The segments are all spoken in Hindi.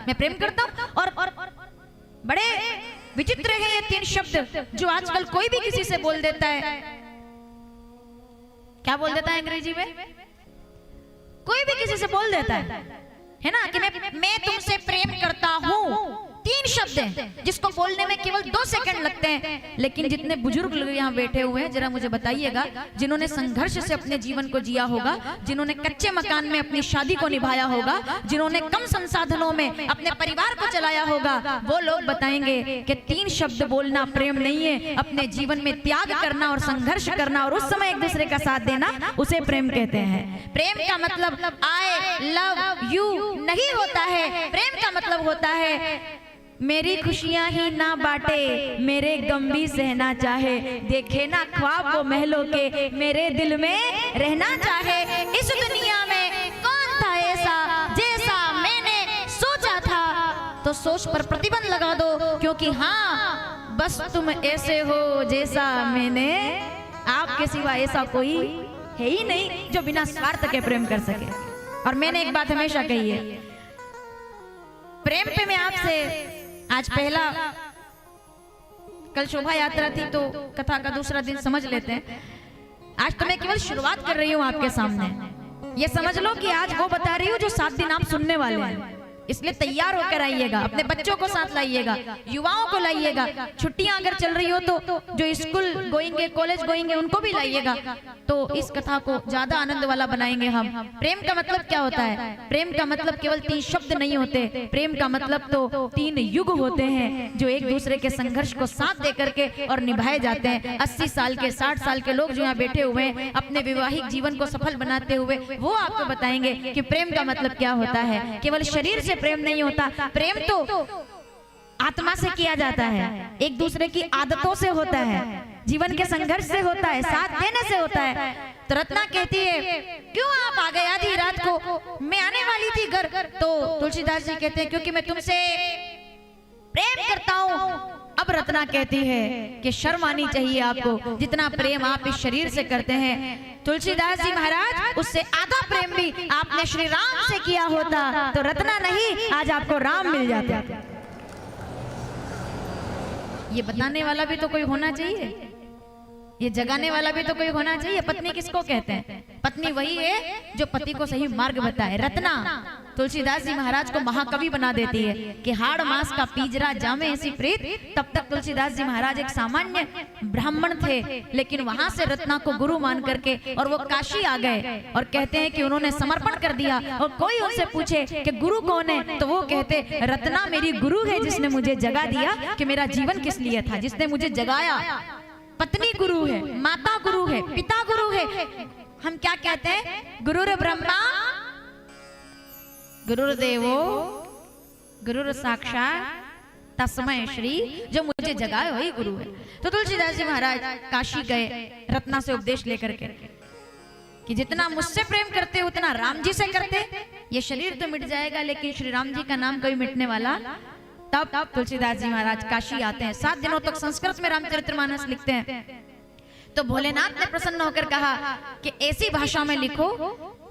मैं प्रेम करता हूँ। और बड़े विचित्र है ये 3 शब्द जो आजकल कोई भी किसी से बोल देता है। क्या बोल देता है अंग्रेजी में? कोई भी किसी से बोल देता है ना, कि मैं तुमसे प्रेम करता हूँ। 3 शब्द हैं जिसको बोलने में केवल 2 सेकंड लगते हैं। लेकिन जितने बुजुर्ग लोग यहाँ बैठे हुए हैं, जरा मुझे बताइएगा, जिन्होंने संघर्ष से अपने जीवन को जिया होगा, जिन्होंने कच्चे मकान में अपनी शादी को निभाया होगा, जिन्होंने कम संसाधनों में अपने परिवार को चलाया होगा, वो लोग बताएंगे कि 3 शब्द बोलना प्रेम नहीं है। अपने जीवन में त्याग करना और संघर्ष करना और उस समय एक दूसरे का साथ देना, उसे प्रेम कहते हैं। प्रेम का मतलब आई लव यू नहीं होता है। प्रेम का मतलब होता है मेरी खुशियां ही ना बांटे, मेरे गम भी सहना चाहे, देखे ना ख्वाब वो महलों के, मेरे दिल में रहना चाहे। इस दुनिया में कौन था ऐसा जैसा मैंने सोचा था, तो सोच पर प्रतिबंध लगा दो, क्योंकि हाँ बस तुम ऐसे हो जैसा मैंने, आपके सिवा ऐसा कोई है ही नहीं जो बिना स्वार्थ के प्रेम कर सके। और मैंने एक बात हमेशा कही है, प्रेम पे मैं आपसे आज पहला, कल शोभा यात्रा थी तो कथा का दूसरा दिन समझ लेते हैं। आज तो मैं केवल शुरुआत कर रही हूँ आपके सामने। ये समझ लो कि आज वो बता रही हूँ जो 7 दिन आप सुनने वाले हैं। इसलिए तैयार होकर आइएगा, अपने बच्चों को साथ लाइएगा, युवाओं को लाइएगा। छुट्टियां अगर चल रही हो तो जो स्कूल गोइंगे, कॉलेज गोइंगे, उनको भी लाइएगा। तो इस कथा को ज्यादा आनंद वाला बनाएंगे हम। प्रेम का मतलब क्या होता है? प्रेम का मतलब केवल 3 शब्द नहीं होते। प्रेम का मतलब तो 3 युग होते हैं जो एक दूसरे के संघर्ष को साथ दे करके और निभाए जाते हैं। 80 साल के, 60 साल के लोग जो यहाँ बैठे हुए हैं, अपने वैवाहिक जीवन को सफल बनाते हुए, वो आपको बताएंगे कि प्रेम का मतलब क्या होता है। केवल शरीर से प्रेम नहीं होता, प्रेम तो आत्मा से किया जाता है, एक दूसरे की आदतों से होता है, जीवन के संघर्ष से होता है, साथ देने से होता है। तो रत्ना कहती है क्यों आप आ गए आधी रात को, मैं आने वाली थी घर। तो तुलसीदास जी कहते हैं क्योंकि मैं तुमसे प्रेम करता हूँ। अब रत्ना कहती है कि शर्म आनी चाहिए आपको, जितना प्रेम आप इस शरीर से करते हैं। तुलसीदास जी महाराज, उससे आधा प्रेम भी आपने श्री राम से किया होता तो रत्ना नहीं, आज आपको राम मिल जाता। ये बताने वाला भी तो कोई होना चाहिए, ये जगाने वाला भी तो कोई होना चाहिए। पत्नी किसको कहते हैं? पत्नी वही है जो पति को सही मार्ग बताए। रत्ना तुलसीदास जी महाराज को महाकवि बना देती है कि हाड़ मास का पीजरा जामे ऐसी प्रीत। तब तक तुलसीदास जी महाराज एक सामान्य ब्राह्मण थे, लेकिन वहां से रत्ना को गुरु मान करके और वो काशी आ गए। और कहते हैं कि उन्होंने समर्पण कर दिया। और कोई उनसे पूछे कि गुरु कौन है, तो वो कहते रत्ना मेरी गुरु है, जिसने मुझे जगा दिया कि मेरा जीवन किस लिए था, जिसने मुझे जगाया। पत्नी गुरु है, माता गुरु है, पिता गुरु है। हम क्या कहते हैं? गुरुर ब्रह्मा गुरुर्देवो गुरुर साक्षात तस्मै श्री, जो मुझे जगाए वही गुरु है। तो तुलसीदास जी महाराज काशी गए रत्ना से उपदेश लेकर के कि जितना मुझसे प्रेम करते उतना राम जी से करते। ये शरीर तो मिट जाएगा लेकिन श्री राम जी का नाम कभी मिटने वाला। तब तुलसीदास जी महाराज काशी आते हैं। 7 दिनों तक संस्कृत में रामचरितमानस लिखते हैं। तो भोलेनाथ ने प्रसन्न होकर कहा कि ऐसी भाषा में लिखो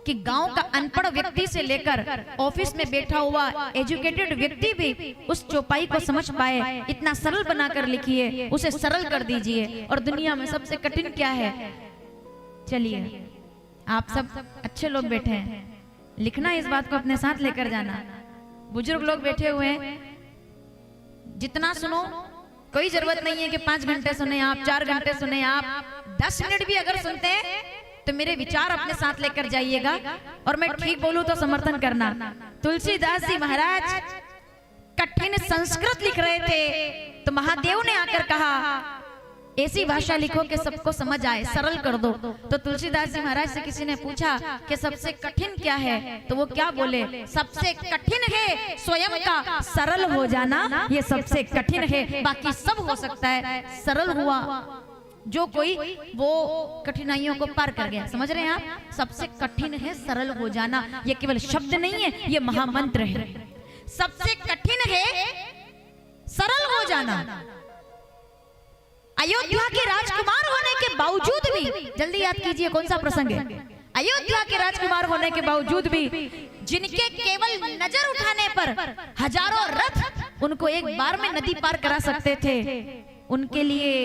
कि गांव का अनपढ़ व्यक्ति से लेकर ऑफिस में बैठा हुआ एजुकेटेड व्यक्ति भी उस चौपाई को समझ पाए। इतना सरल बनाकर लिखिए, उसे सरल कर दीजिए। और दुनिया में सबसे कठिन क्या है? चलिए आप सब अच्छे लोग बैठे हैं, लिखना इस बात को अपने साथ लेकर जाना। बुजुर्ग लोग बैठे हुए हैं, जितना सुनो, कोई जरूरत नहीं है कि 5 घंटे सुने आप, 4 घंटे सुने आप। 10 मिनट भी अगर सुनते हैं तो मेरे विचार अपने साथ लेकर जाइएगा। और मैं ठीक बोलूं तो समर्थन करना। तुलसीदास जी महाराज कठिन संस्कृत लिख रहे थे, तो महादेव ने आकर कहा ऐसी भाषा लिखो कि सबको समझ आए, सरल कर दो। तो तुलसीदास जी महाराज से किसी ने पूछा कि सबसे कठिन क्या है, तो वो क्या बोले? सबसे कठिन है स्वयं का सरल हो जाना, ये सबसे कठिन है, बाकी सब हो सकता है। सरल हुआ जो कोई, वो कठिनाइयों को पार कर गया। समझ रहे हैं आप? सबसे कठिन है सरल हो जाना। ये केवल शब्द नहीं है, ये महामंत्र है। सबसे कठिन है सरल हो जाना। अयोध्या के राजकुमार होने के बावजूद भी, जल्दी याद कीजिए कौन सा प्रसंग है? अयोध्या के राजकुमार होने के बावजूद भी जिनके केवल नजर उठाने पर हजारों रथ उनको एक बार में नदी पार करा सकते थे, उनके लिए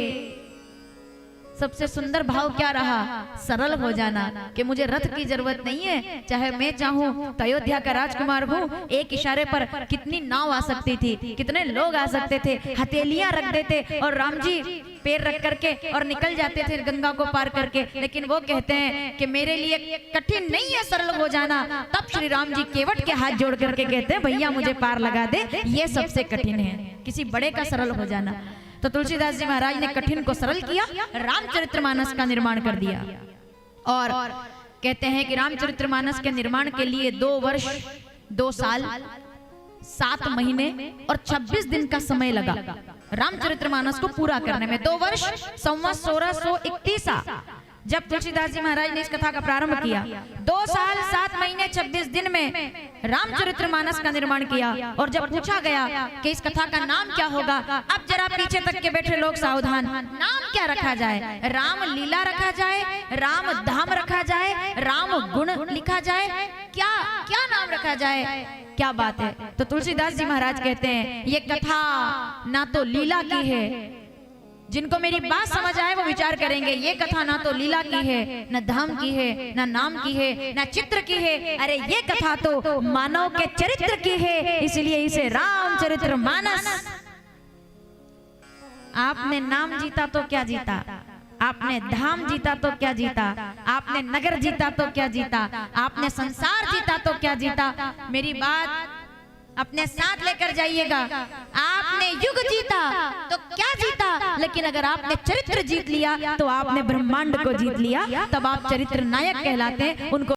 सबसे सुंदर भाव क्या रहा? सरल हो जाना, कि मुझे रथ की जरूरत नहीं है, चाहे मैं चाहूं तो अयोध्या का राजकुमार हूं, एक इशारे पर कितनी नाव आ सकती थी, कितने लोग आ सकते थे, हथेलियां रख देते और राम जी पैर रख करके और निकल जाते थे गंगा को पार करके। लेकिन वो कहते हैं कि मेरे लिए कठिन नहीं है सरल हो जाना। तब श्री राम जी केवट के हाथ जोड़ करके कहते हैं भैया मुझे पार लगा दे, ये सबसे कठिन है, किसी बड़े का सरल हो जाना। तो तुलसीदास जी महाराज ने कठिन को सरल किया, रामचरितमानस का निर्माण कर दिया। और कहते हैं कि रामचरितमानस के निर्माण के लिए 2 वर्ष 2 साल 7 महीने और 26 दिन का समय लगा रामचरितमानस को पूरा करने में। 2 वर्ष संवत 1631 जब तुलसीदास जी महाराज ने इस कथा का प्रारंभ किया, 2 साल 7 महीने 26 दिन में रामचरितमानस का निर्माण किया। और जब पूछा गया कि इस कथा का नाम क्या होगा, अब जरा पीछे तक के बैठे लोग सावधान, नाम क्या रखा जाए? राम लीला रखा जाए, राम धाम रखा जाए, राम गुण लिखा जाए, क्या क्या नाम रखा जाए? क्या बात है। तो तुलसीदास जी महाराज कहते हैं ये कथा ना तो लीला की है, जिनको मेरी बात समझ आए वो विचार करेंगे, ये कथा ना तो लीला की है, न धाम की है, न नाम की है, न चित्र की है, अरे ये कथा तो मानव के चरित्र की है, इसलिए इसे रामचरितमानस। आपने नाम जीता तो क्या जीता, आपने धाम जीता तो क्या जीता, आपने नगर जीता तो क्या जीता, आपने संसार जीता तो क्या जीता। मेरी बात अपने साथ लेकर जाइएगा, आपने युग जीता तो क्या जीता, लेकिन अगर आपने चरित्र जीत लिया तो आपने ब्रह्मांड को जीत लिया, तब आप चरित्र नायक कहलाते हैं। उनको